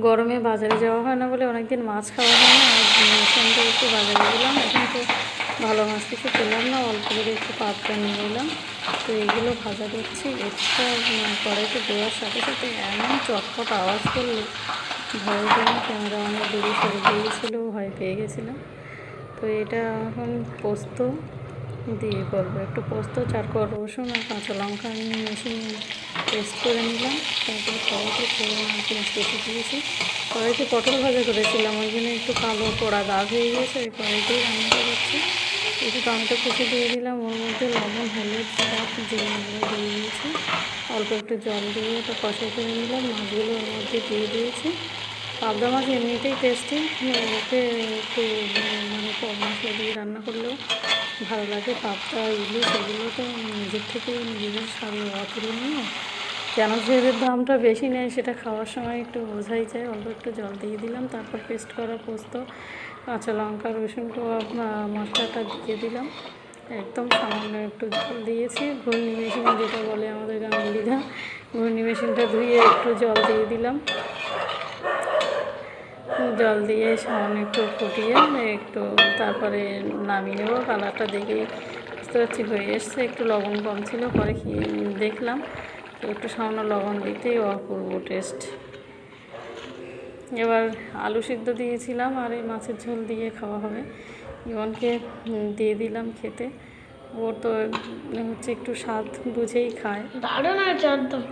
গরমে বাজারে যাওয়া হয় না বলে অনেকদিন মাছ খাওয়া হয় না। আর সন্ধ্যে একটু বাজারে গেলাম, এখন তো ভালো মাছ কিছু পেলাম না, অল্প করে একটু পাবদা নিয়ে এলাম। তো এগুলো ভাজা দিচ্ছি। এটা কড়াইতে দেওয়ার সাথে সাথে এমন চটপট আওয়াজ করলো, ভয়ের জন্য ক্যামেরা অনেক দূরে সরে গিয়েছিল, ভয় পেয়ে গেছিলাম। তো এটা এখন পোস্ত দিয়ে করবো, একটু পোস্ত, 4 কোয়া রসুন আর কাঁচা লঙ্কা আমি মেশিনে পেস্ট করে নিলাম। তারপরে কড়াইতে ফোড়ন আর পেঁয়াজ কেটে দিয়েছি। কড়াইতে পটল ভাজা করেছিলাম, ওই জন্য একটু কালো পোড়া দাগ হয়ে গিয়েছে, ওই কড়াইতেই রান্নাটা করছি। একটু টমেটো কুচি দিয়ে দিলাম, ওর মধ্যে লবণ, হলুদ, সব জিরে দিয়ে দিয়েছি। অল্প একটু জল দিয়ে ওটা কষাই করে নিলাম, মাছগুলো ওর মধ্যে দিয়ে দিয়েছি। পাবদা মাছ এমনিতেই টেস্টি, ওকে একটু মশলা দিয়ে রান্না করলেও ভালো লাগে। পাবদা, ইলিশ এগুলো তো নিজের থেকেই নিজেদের স্বাদে অতুলনীয়। কেন যে এদের দামটা বেশি নেয় সেটা খাওয়ার সময় একটু বোঝাই যায়। অল্প একটু জল দিয়ে দিলাম, তারপর পেস্ট করা পোস্ত, কাঁচা লঙ্কা, রসুন মশলাটা দিয়ে দিলাম। একদম সামান্য একটু জল দিয়েছি, ঘূর্ণি মেশিনে যেটা বলে আমাদের গাঙ্গুলিরা, ঘূর্ণি মেশিনটা ধুয়ে একটু জল দিয়ে দিলাম। জল দিয়ে সামান্য একটু ফুটিয়ে একটু তারপরে নামিয়ে নেব। কালারটা দেখেই বুঝতে পারছি হয়ে এসছে। একটু লবণ কম ছিল, পরে খেয়ে দেখলাম, তো একটু সামান্য লবণ দিতেই অপূর্ব টেস্ট। এবার আলু সিদ্ধ দিয়েছিলাম আর এই মাছের ঝোল দিয়ে খাওয়া হবে। ইমনকে দিয়ে দিলাম খেতে। ওর তো হচ্ছে একটু স্বাদ বুঝেই খায়। দারুণ আছে একদম।